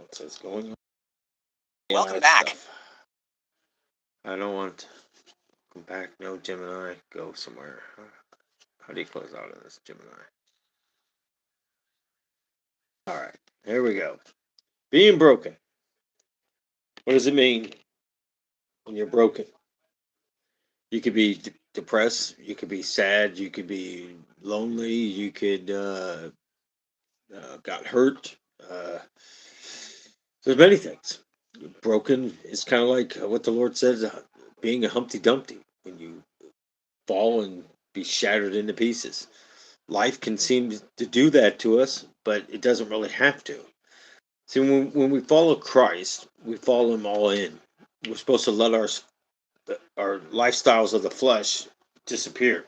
else is going on. Welcome back. Stuff. I don't want to come back. No, Gemini. Go somewhere. How do you close out of this, Gemini? All right. Here we go. Being broken. What does it mean when you're broken? You could be depressed. You could be sad. You could be lonely. You could got hurt. Uh, there's many things. Broken is kind of like what the Lord says, being a Humpty Dumpty. When you fall and be shattered into pieces. Life can seem to do that to us, but it doesn't really have to. See, when we follow Christ, we follow Him all in. We're supposed to let our lifestyles of the flesh disappear,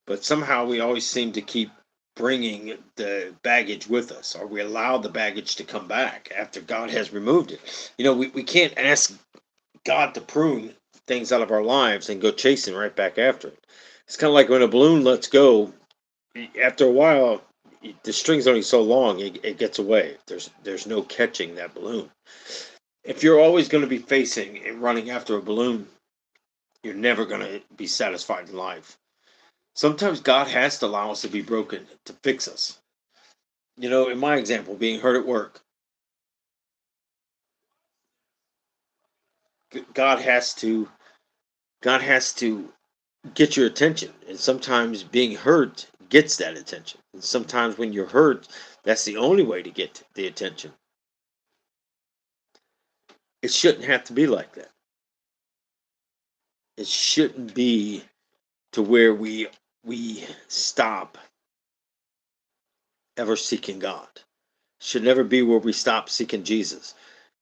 but somehow we always seem to keep bringing the baggage with us, or we allow the baggage to come back after God has removed it. We can't ask God to prune things out of our lives and go chasing right back after it. It's kind of like when a balloon lets go. After a while, the string's only so long, it gets away. There's no catching that balloon. If you're always going to be facing and running after a balloon, you're never going to be satisfied in life. Sometimes God has to allow us to be broken to fix us. In my example, being hurt at work, God has to God has to get your attention, and sometimes being hurt gets that attention. And sometimes when you're hurt, that's the only way to get the attention. It shouldn't have to be like that. It shouldn't be to where we stop ever seeking God. Should never be where we stop seeking Jesus.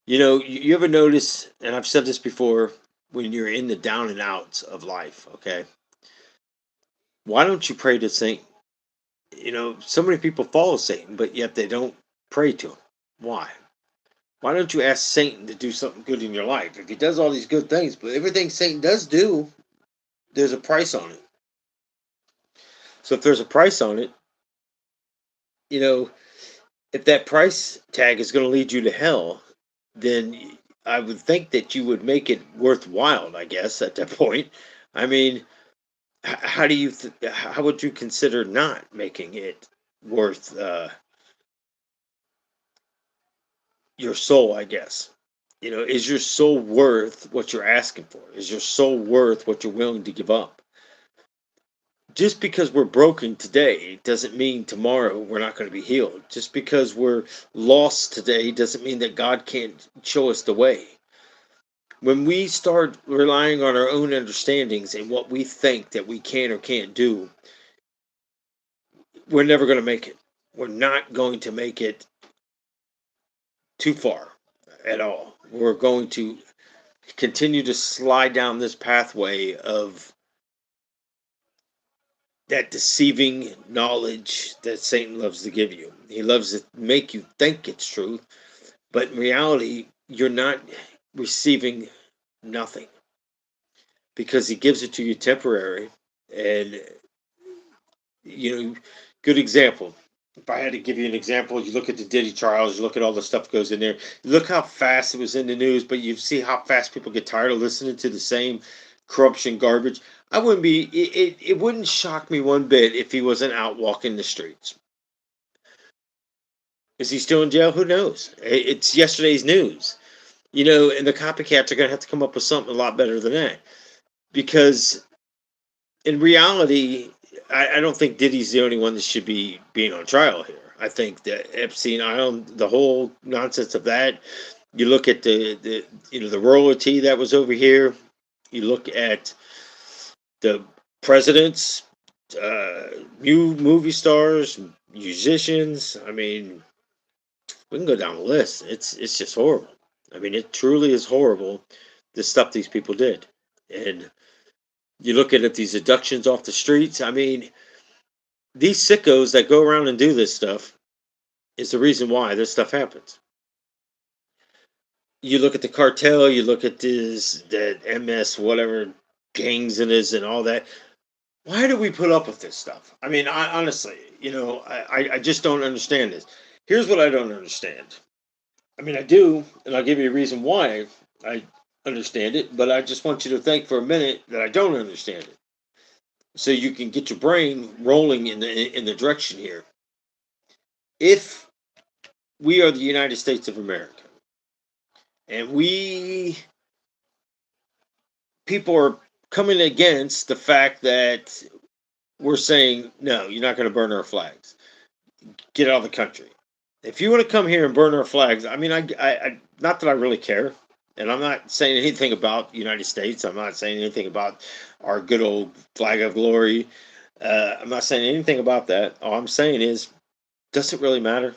You ever notice, and I've said this before, when you're in the down and outs of life, okay? Why don't you pray to Satan? So many people follow Satan, but yet they don't pray to him. Why? Why don't you ask Satan to do something good in your life? If he does all these good things, but everything Satan does do, there's a price on it. So if there's a price on it, you know, if that price tag is going to lead you to hell, then I would think that you would make it worthwhile, I guess, at that point. I mean, how do how would you consider not making it worth your soul, I guess? Is your soul worth what you're asking for? Is your soul worth what you're willing to give up? Just because we're broken today doesn't mean tomorrow we're not going to be healed. Just because we're lost today doesn't mean that God can't show us the way. When we start relying on our own understandings and what we think that we can or can't do, we're never going to make it. We're not going to make it too far at all. We're going to continue to slide down this pathway of that deceiving knowledge that Satan loves to give you. He loves to make you think it's true, but in reality, you're not receiving nothing because he gives it to you temporary. And, good example. If I had to give you an example, you look at the Diddy trials, you look at all the stuff that goes in there, you look how fast it was in the news, but you see how fast people get tired of listening to the same corruption garbage. I wouldn't be, it wouldn't shock me one bit if he wasn't out walking the streets. Is he still in jail? Who knows? It's yesterday's news. And the copycats are going to have to come up with something a lot better than that. Because in reality, I don't think Diddy's the only one that should be being on trial here. I think that Epstein Island, the whole nonsense of that. You look at the royalty that was over here. You look at the presidents, new movie stars, musicians. I mean, we can go down the list. It's just horrible. I mean, it truly is horrible, the stuff these people did. And you look at it, these abductions off the streets. I mean, these sickos that go around and do this stuff is the reason why this stuff happens. You look at the cartel, you look at that MS, whatever gangs it is and all that. Why do we put up with this stuff? I mean, honestly, I just don't understand this. Here's what I don't understand. I mean, I do, and I'll give you a reason why I understand it, but I just want you to think for a minute that I don't understand it. So you can get your brain rolling in the direction here. If we are the United States of America, and people are coming against the fact that we're saying, no, you're not going to burn our flags. Get out of the country. If you want to come here and burn our flags, I mean, I not that I really care, and I'm not saying anything about the United States. I'm not saying anything about our good old flag of glory. I'm not saying anything about that. All I'm saying is, does it really matter?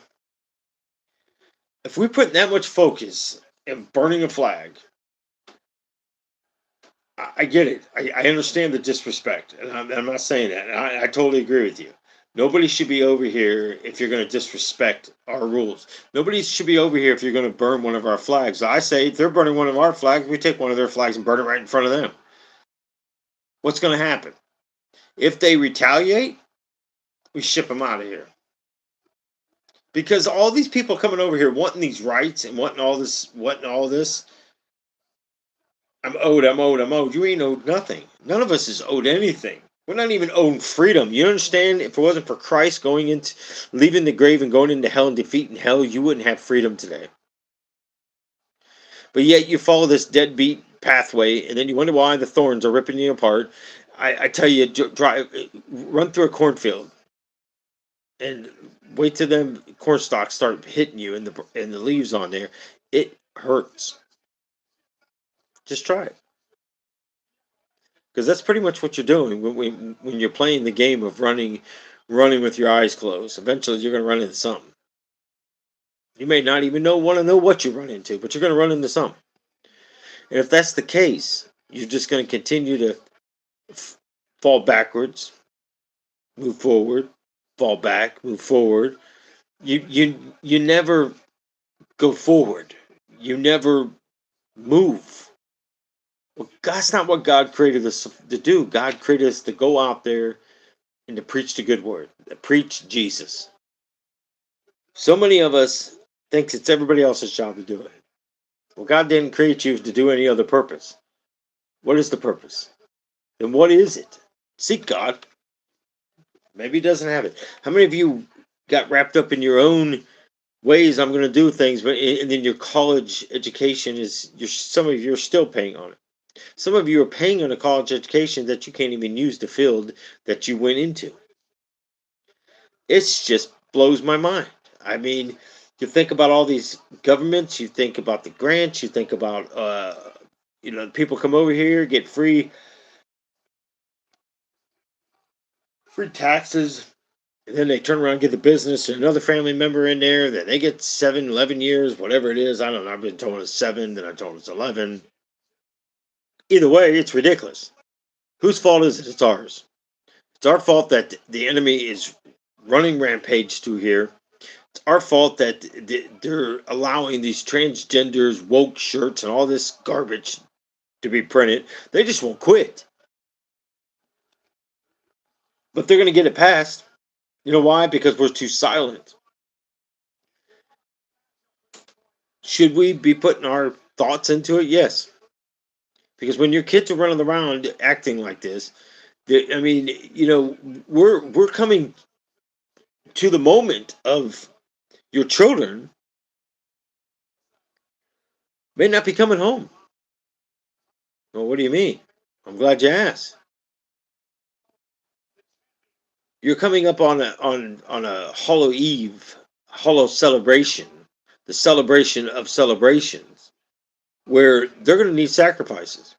If we put that much focus in burning a flag, I get it. I understand the disrespect, and I'm not saying that. I totally agree with you. Nobody should be over here if you're going to disrespect our rules. Nobody should be over here if you're going to burn one of our flags. I say if they're burning one of our flags, we take one of their flags and burn it right in front of them. What's going to happen? If they retaliate, we ship them out of here. Because all these people coming over here wanting these rights and wanting all this, I'm owed. You ain't owed nothing. None of us is owed anything. We're not even owed freedom. You understand? If it wasn't for Christ leaving the grave and going into hell and defeating hell, you wouldn't have freedom today. But yet you follow this deadbeat pathway, and then you wonder why the thorns are ripping you apart. I tell you, run through a cornfield, and wait till them corn stalks start hitting you and the leaves on there. It hurts. Just try it. Because that's pretty much what you're doing when you're playing the game of running with your eyes closed. Eventually, you're going to run into something. You may not even want to know what you run into, but you're going to run into something. And if that's the case, you're just going to continue to fall backwards, move forward, fall back, move forward. You never go forward. You never move. Well, that's not what God created us to do. God created us to go out there and to preach the good word, to preach Jesus. So many of us thinks it's everybody else's job to do it. Well, God didn't create you to do any other purpose. What is the purpose? Then what is it? Seek God. Maybe He doesn't have it. How many of you got wrapped up in your own ways? I'm going to do things, but and then your college education is some of you are still paying on it. Some of you are paying on a college education that you can't even use the field that you went into. It just blows my mind. I mean, you think about all these governments, you think about the grants, you think about, people come over here, get free taxes, and then they turn around and get the business and another family member in there, then they get 7, 11 years, whatever it is. I don't know. I've been told it's 7, then I'm told it's 11. Either way, it's ridiculous. Whose fault is it? It's ours. It's our fault that the enemy is running rampage through here. It's our fault that they're allowing these transgenders, woke shirts, and all this garbage to be printed. They just won't quit. But they're going to get it passed. You know why? Because we're too silent. Should we be putting our thoughts into it? Yes. Because when your kids are running around acting like this, I mean, we're coming to the moment of your children may not be coming home. Well, what do you mean? I'm glad you asked. You're coming up on a hollow eve, hollow celebration, the celebration of celebrations, where they're going to need sacrifices.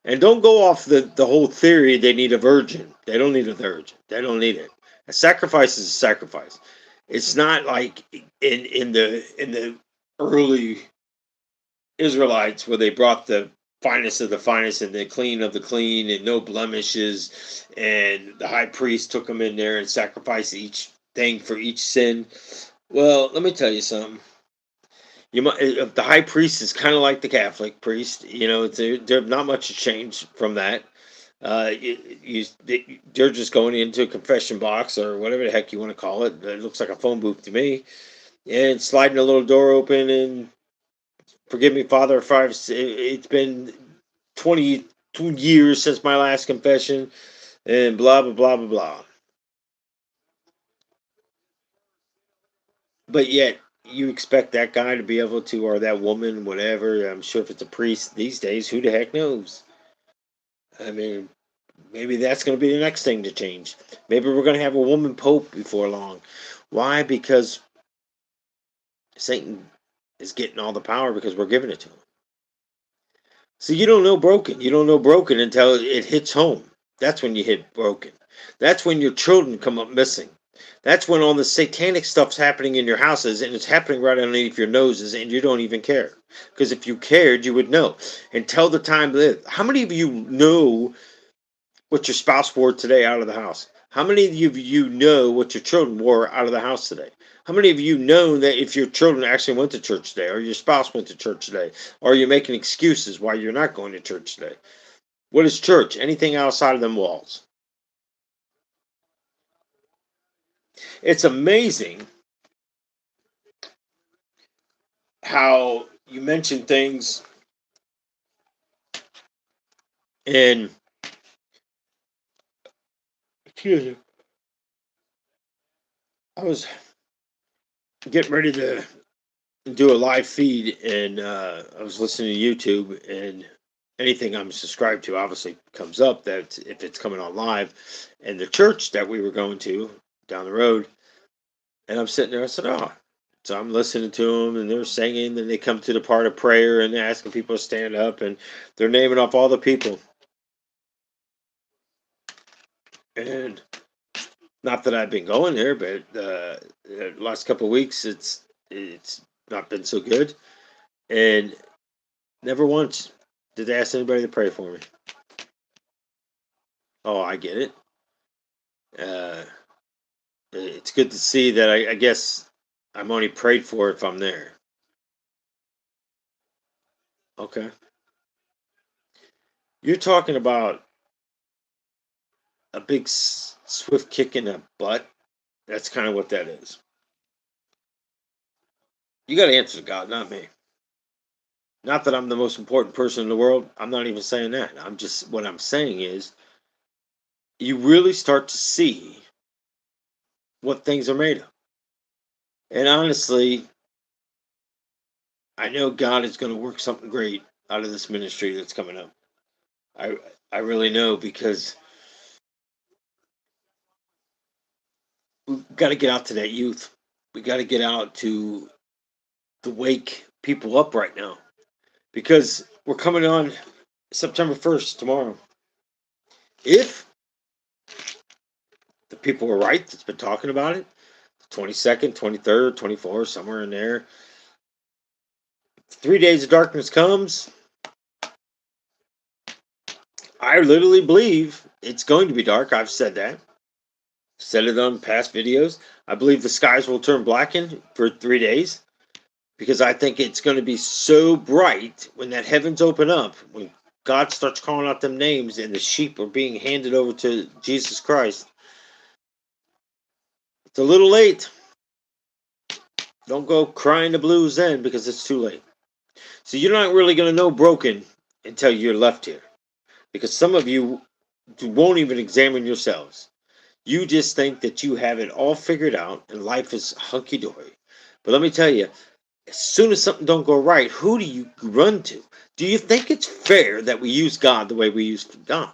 And don't go off the whole theory they need a virgin. They don't need a virgin. They don't need it. A sacrifice is a sacrifice. It's not like in the early Israelites where they brought the finest of the finest and the clean of the clean and no blemishes, and the high priest took them in there and sacrificed each thing for each sin. Well, let me tell you something. The high priest is kind of like the Catholic priest. They're not much change from that. They're just going into a confession box or whatever the heck you want to call it. It looks like a phone booth to me. and sliding a little door open and forgive me, Father, if it's been 22 years since my last confession, and blah blah blah blah blah. But yet, you expect that guy to be able to, or that woman, whatever. I'm sure if it's a priest these days, who the heck knows? I mean, maybe that's going to be the next thing to change. Maybe we're going to have a woman pope before long. Why? Because Satan is getting all the power because we're giving it to him. So you don't know broken. You don't know broken until it hits home. That's when you hit broken. That's when your children come up missing. That's when all the satanic stuff's happening in your houses and it's happening right underneath your noses and you don't even care. Because if you cared, you would know. Until the time lived. How many of you know what your spouse wore today out of the house? How many of you know what your children wore out of the house today? How many of you know that if your children actually went to church today, or your spouse went to church today, or you're making excuses why you're not going to church today? What is church? Anything outside of them walls. It's amazing how you mention things and excuse me, I was getting ready to do a live feed and I was listening to YouTube and anything I'm subscribed to obviously comes up that if it's coming on live and the church that we were going to down the road and I'm sitting there I said so I'm listening to them and they're singing and they come to the part of prayer and they're asking people to stand up and they're naming off all the people and not that I've been going there but the last couple of weeks it's not been so good and never once did they ask anybody to pray for me. Oh, I get it. Uh, it's good to see that I guess I'm only prayed for if I'm there. Okay. You're talking about a big swift kick in the butt. That's kind of what that is. You got to answer to God, not me. Not that I'm the most important person in the world. I'm not even saying that. What I'm saying is, you really start to see what things are made of. And honestly, I know God is going to work something great out of this ministry that's coming up. I I really know because we got to get out to that youth. We got to get out to wake people up right now because we're coming on September 1st tomorrow. If the people are right that's been talking about it, 22nd, 23rd, 24th, somewhere in there, 3 days of darkness comes, I literally believe it's going to be dark. I've said that. Said it on past videos. I believe the skies will turn blackened for 3 days because I think it's going to be so bright when that heavens open up, when God starts calling out them names and the sheep are being handed over to Jesus Christ. It's a little late. Don't go crying the blues then because it's too late. So you're not really going to know broken until you're left here because some of you won't even examine yourselves. You just think that you have it all figured out and life is hunky-dory. But let me tell you, as soon as something don't go right, who do you run to? Do you think it's fair that we use God the way we use God?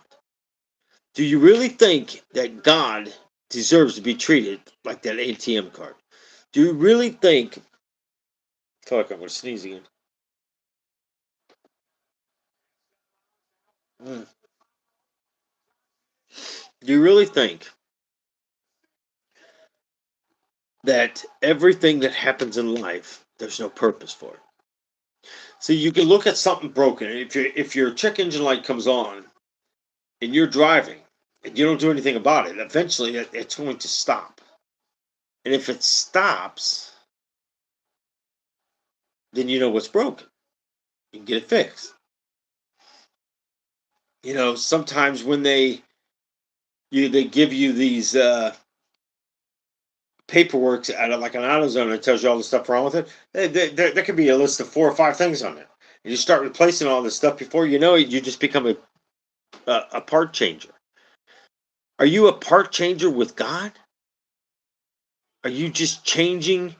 Do you really think that God deserves to be treated like that ATM card? Do you really think? I feel like I'm going to sneeze again. Mm. Do you really think that everything that happens in life, there's no purpose for it? So you can look at something broken. If your check engine light comes on and you're driving and you don't do anything about it, eventually it's going to stop. And if it stops, then you know what's broken. You can get it fixed. Sometimes when they give you these paperwork out of like an AutoZone that tells you all the stuff wrong with it. There could be a list of 4 or 5 things on there. And you start replacing all this stuff before you know it, you just become a part changer. Are you a part changer with God? Are you just changing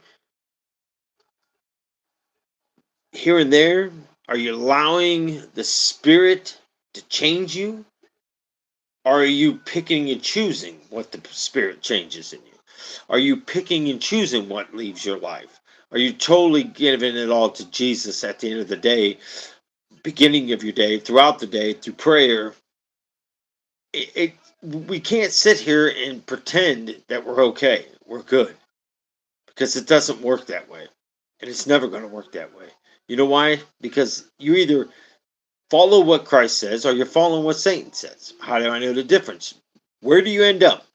here and there? Are you allowing the Spirit to change you? Or are you picking and choosing what the Spirit changes in you? Are you picking and choosing what leaves your life? Are you totally giving it all to Jesus at the end of the day, beginning of your day, throughout the day, through prayer? We can't sit here and pretend that we're okay, we're good, because it doesn't work that way. And it's never going to work that way. You know why? Because you either follow what Christ says or you're following what Satan says. How do I know the difference? Where do you end up?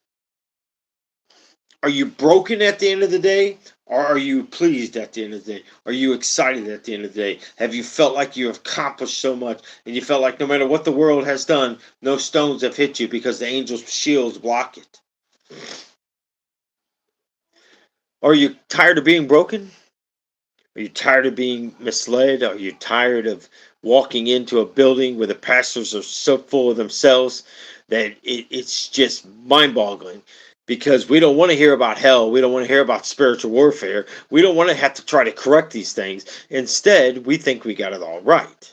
Are you broken at the end of the day? Or are you pleased at the end of the day? Are you excited at the end of the day? Have you felt like you have accomplished so much and you felt like no matter what the world has done, no stones have hit you because the angels' shields block it? Are you tired of being broken? Are you tired of being misled? Are you tired of walking into a building where the pastors are so full of themselves that it's just mind-boggling? Because we don't want to hear about hell. We don't want to hear about spiritual warfare. We don't want to have to try to correct these things. Instead, we think we got it all right.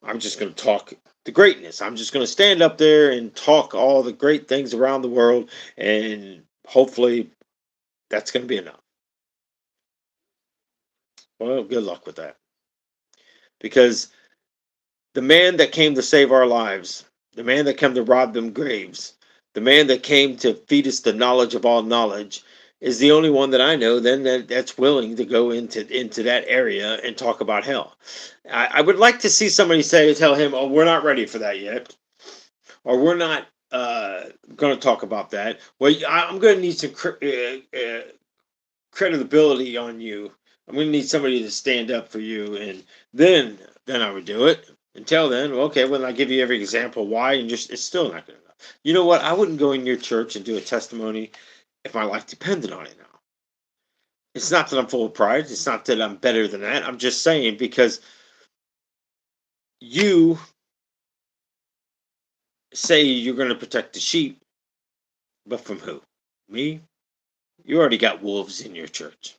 I'm just going to talk the greatness. I'm just going to stand up there and talk all the great things around the world, and hopefully that's going to be enough. Well, good luck with that. Because the man that came to save our lives, the man that came to rob them graves, the man that came to feed us the knowledge of all knowledge, is the only one that I know then that's willing to go into that area and talk about hell. I would like to see somebody tell him, "Oh, we're not ready for that yet," or "We're not going to talk about that." Well, I'm going to need some credibility on you. I'm going to need somebody to stand up for you, and then I would do it. Until then, okay, when I give you every example why, and just it's still not good enough. You know what? I wouldn't go in your church and do a testimony if my life depended on it now. It's not that I'm full of pride. It's not that I'm better than that. I'm just saying because you say you're going to protect the sheep, but from who? Me? You already got wolves in your church.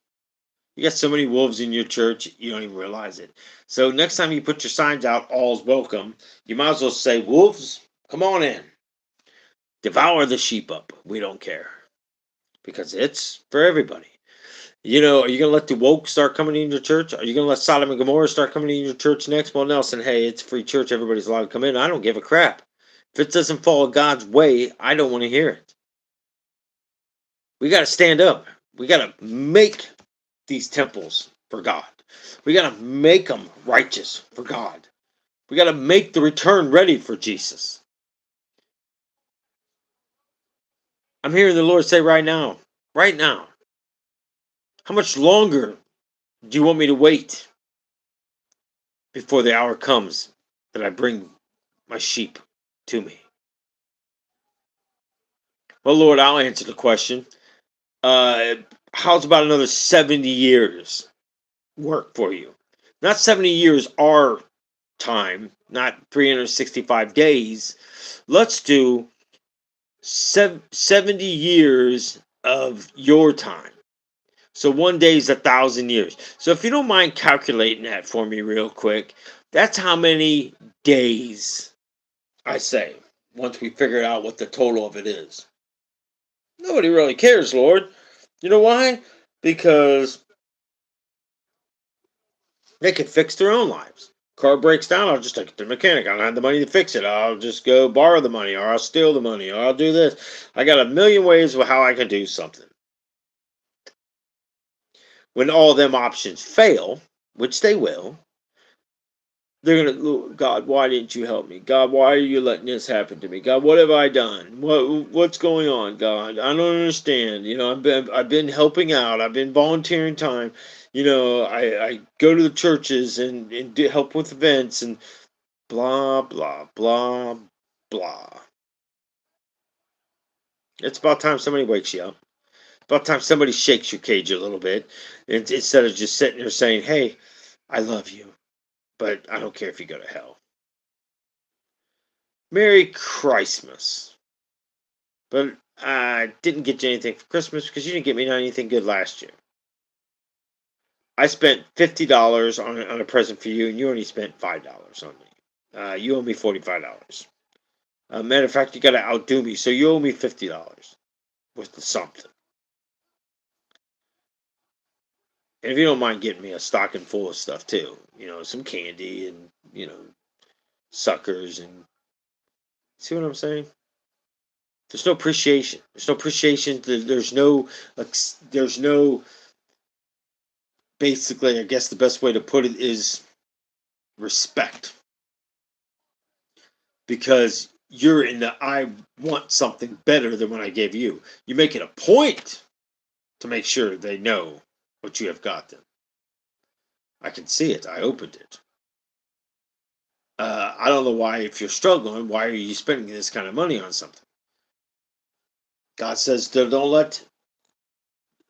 You got so many wolves in your church, you don't even realize it. So next time you put your signs out, all's welcome, you might as well say, wolves, come on in. Devour the sheep up. We don't care. Because it's for everybody. You know, are you going to let the woke start coming in your church? Are you going to let Sodom and Gomorrah start coming in your church next? Well, Nelson, hey, it's free church. Everybody's allowed to come in. I don't give a crap. If it doesn't follow God's way, I don't want to hear it. We got to stand up. We got to make these temples for God. We got to make them righteous for God. We got to make the return ready for Jesus. I'm hearing the Lord say right now, how much longer do you want me to wait before the hour comes that I bring my sheep to me? Well, Lord, I'll answer the question. How's about another 70 years work for you? Not 70 years our time, not 365 days. Let's do 70 years of your time. So one day is 1,000 years. So if you don't mind calculating that for me real quick, that's how many days, I say, once we figure out what the total of it is. Nobody really cares, Lord. You know why? Because they can fix their own lives. Car breaks down, I'll just take it to the mechanic. I don't have the money to fix it. I'll just go borrow the money, or I'll steal the money, or I'll do this. I got a million ways of how I can do something. When all them options fail, which they will, they're gonna, God, why didn't you help me? God, why are you letting this happen to me? God, what have I done? What's going on, God? I don't understand. You know, I've been helping out. I've been volunteering time. You know, I go to the churches and do help with events and blah blah blah blah. It's about time somebody wakes you up. About time somebody shakes your cage a little bit, instead of just sitting there saying, "Hey, I love you, but I don't care if you go to hell." Merry Christmas. But I didn't get you anything for Christmas because you didn't get me anything good last year. I spent $50 on a present for you, and you only spent $5 on me. You owe me $45. Matter of fact, you got to outdo me, so you owe me $50 worth of something. And if you don't mind getting me a stocking full of stuff too, some candy and suckers, and see what I'm saying? There's no appreciation. There's no appreciation. There's no. Basically, I guess the best way to put it is respect, because you're in the I want something better than what I gave you. You make it a point to make sure they know what you have got them. I can see it. I opened it. I don't know why, if you're struggling, why are you spending this kind of money on something? God says, don't let,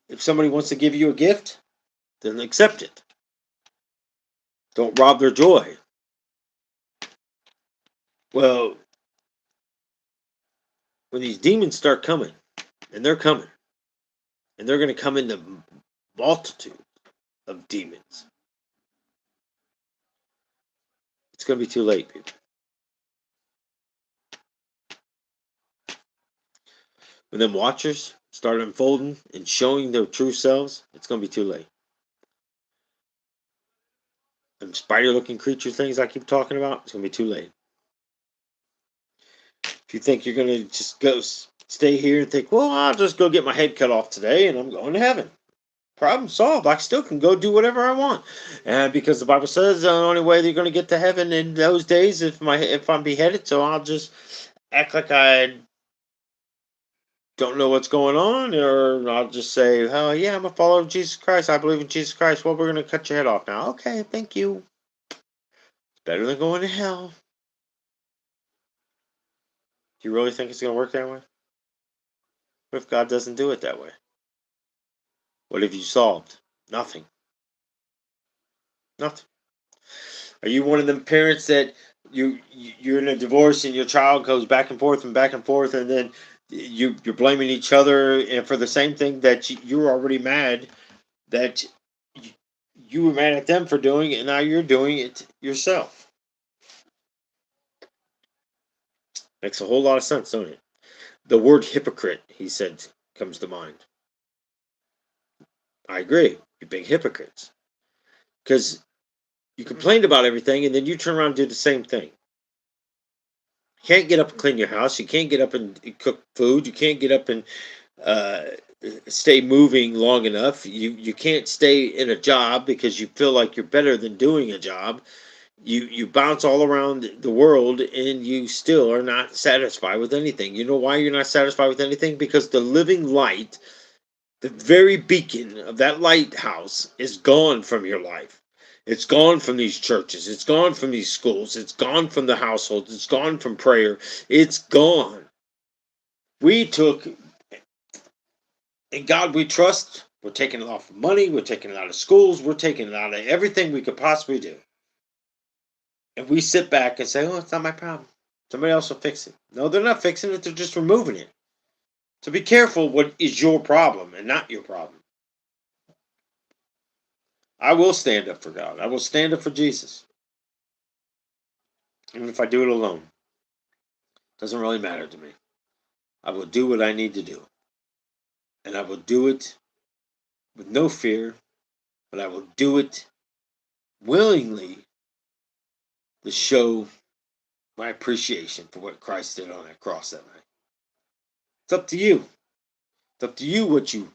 if somebody wants to give you a gift, then accept it. Don't rob their joy. Well, when these demons start coming, and they're coming, and they're going to come in the multitude of demons, it's going to be too late, people. When them watchers start unfolding and showing their true selves, it's going to be too late. Them spider-looking creature things I keep talking about, it's going to be too late. If you think you're going to just go stay here and think, well, I'll just go get my head cut off today and I'm going to heaven. Problem solved. I still can go do whatever I want. And because the Bible says the only way they're going to get to heaven in those days if I'm beheaded, so I'll just act like I don't know what's going on, or I'll just say, oh yeah, I'm a follower of Jesus Christ. I believe in Jesus Christ. Well, we're going to cut your head off now. Okay, thank you. It's better than going to hell. Do you really think it's going to work that way? What if God doesn't do it that way? What have you solved? Nothing. Nothing. Are you one of them parents that you're in a divorce and your child goes back and forth, and then you're blaming each other and for the same thing that you're already mad that you were mad at them for doing it, and now you're doing it yourself? Makes a whole lot of sense, don't it? The word hypocrite, he said, comes to mind. I agree. You big hypocrites. Because you complained about everything, and then you turn around and do the same thing. You can't get up and clean your house. You can't get up and cook food. You can't get up and stay moving long enough. You can't stay in a job because you feel like you're better than doing a job. You bounce all around the world and you still are not satisfied with anything. You know why you're not satisfied with anything? Because the living light, the very beacon of that lighthouse, is gone from your life. It's gone from these churches. It's gone from these schools. It's gone from the households. It's gone from prayer. It's gone. We took, in God we trust. We're taking it off of money. We're taking it out of schools. We're taking it out of everything we could possibly do. And we sit back and say, oh, it's not my problem. Somebody else will fix it. No, they're not fixing it. They're just removing it. So be careful what is your problem and not your problem. I will stand up for God. I will stand up for Jesus. Even if I do it alone. Doesn't really matter to me. I will do what I need to do. And I will do it with no fear. But I will do it willingly to show my appreciation for what Christ did on that cross that night. It's up to you. It's up to you what you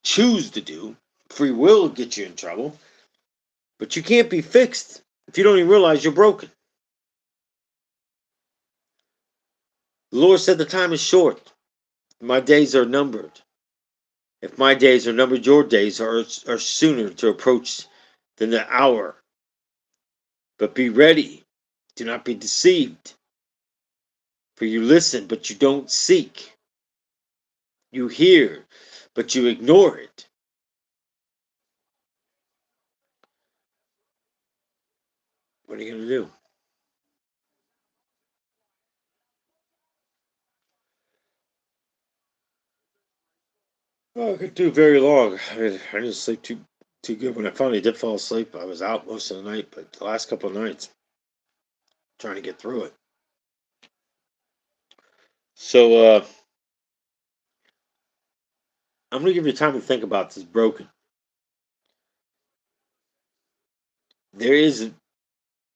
choose to do. Free will get you in trouble. But you can't be fixed if you don't even realize you're broken. The Lord said the time is short. My days are numbered. If my days are numbered, your days are sooner to approach than the hour. But be ready. Do not be deceived. For you listen, but you don't seek. You hear, but you ignore it. What are you going to do? Well, I could do very long. I didn't sleep too good. When I finally did fall asleep, I was out most of the night, but the last couple of nights, trying to get through it. So I'm going to give you time to think about this broken. There is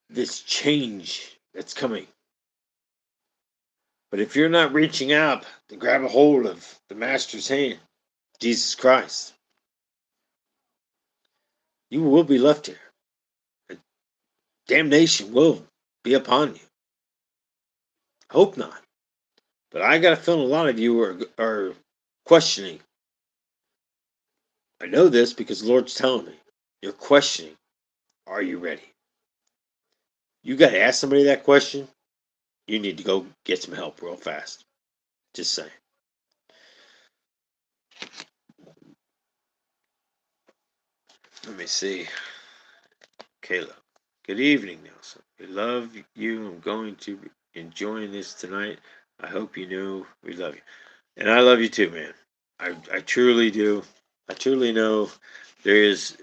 this change that's coming. But if you're not reaching out to grab a hold of the Master's hand, Jesus Christ, you will be left here. Damnation will be upon you. Hope not. But I got a feeling a lot of you are questioning. I know this because the Lord's telling me. You're questioning. Are you ready? You got to ask somebody that question. You need to go get some help real fast. Just saying. Let me see. Kayla. Good evening, Nelson. We love you. I'm going to be enjoying this tonight. I hope you know we love you. And I love you too, man. I truly do. I truly know there's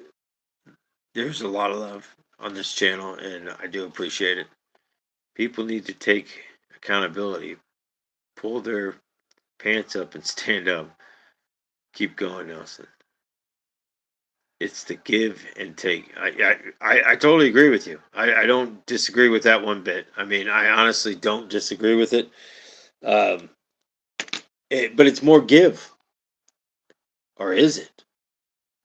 a lot of love on this channel, and I do appreciate it. People need to take accountability, pull their pants up, and stand up. Keep going, Nelson. It's the give and take. I totally agree with you. I don't disagree with that one bit. I mean, I honestly don't disagree with it. Um, but it's more give, or is it?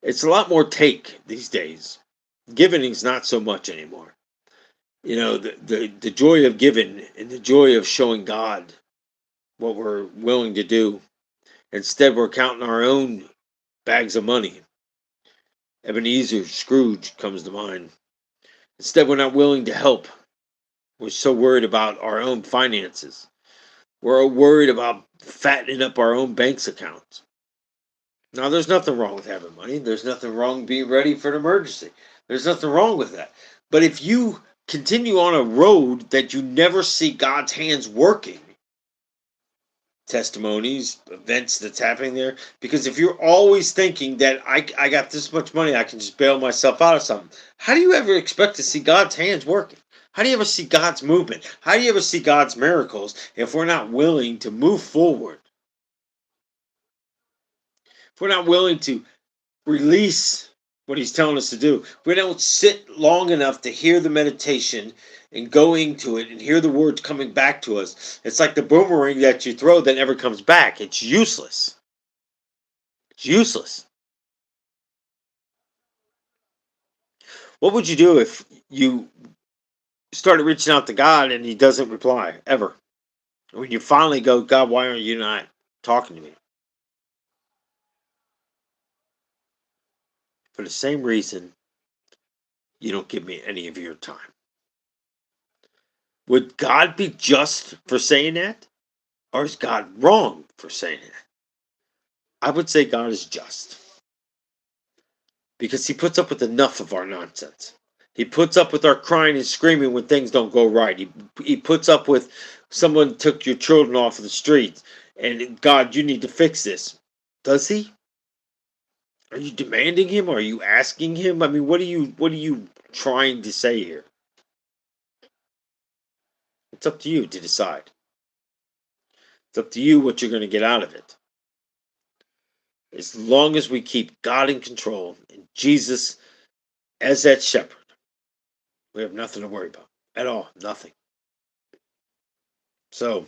It's a lot more take these days. Giving is not so much anymore. You know, the joy of giving and the joy of showing God what we're willing to do. Instead, we're counting our own bags of money. Ebenezer Scrooge comes to mind. Instead, we're not willing to help. We're so worried about our own finances. We're worried about fattening up our own bank's accounts. Now, there's nothing wrong with having money. There's nothing wrong with being ready for an emergency. There's nothing wrong with that. But if you continue on a road that you never see God's hands working, testimonies, events that's happening there, because if you're always thinking that I got this much money, I can just bail myself out of something, how do you ever expect to see God's hands working? How do you ever see God's movement? How do you ever see God's miracles if we're not willing to move forward? If we're not willing to release what he's telling us to do. We don't sit long enough to hear the meditation and go into it and hear the words coming back to us. It's like the boomerang that you throw that never comes back. It's useless. It's useless. What would you do if you started reaching out to God and he doesn't reply ever? When you finally go, God, why are you not talking to me? For the same reason you don't give me any of your time. Would God be just for saying that? Or is God wrong for saying that? I would say God is just. Because he puts up with enough of our nonsense. He puts up with our crying and screaming when things don't go right. He puts up with someone took your children off of the streets and God, you need to fix this. Does he? Are you demanding him? Are you asking him? I mean, what are you trying to say here? It's up to you to decide. It's up to you what you're going to get out of it. As long as we keep God in control and Jesus as that shepherd, we have nothing to worry about at all. Nothing. So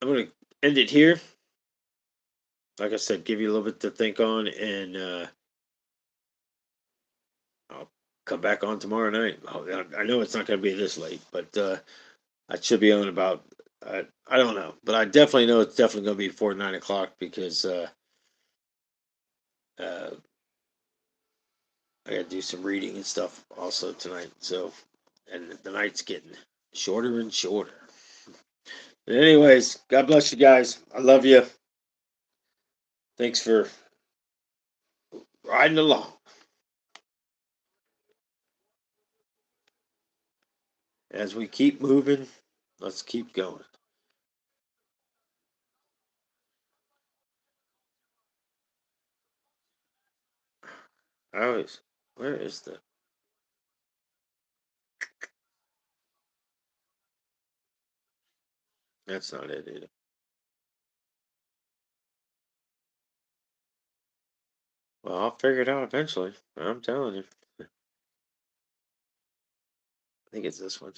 I'm going to end it here. Like I said, give you a little bit to think on, and I'll come back on tomorrow night. I know it's not going to be this late, but I should be on about. I don't know, but I definitely know it's definitely going to be before 9 o'clock because I got to do some reading and stuff also tonight. So, and the night's getting shorter and shorter. Anyways, God bless you guys. I love you. Thanks for riding along. As we keep moving, let's keep going. I always, where is the? That's not it either. Well, I'll figure it out eventually. I'm telling you. I think it's this one.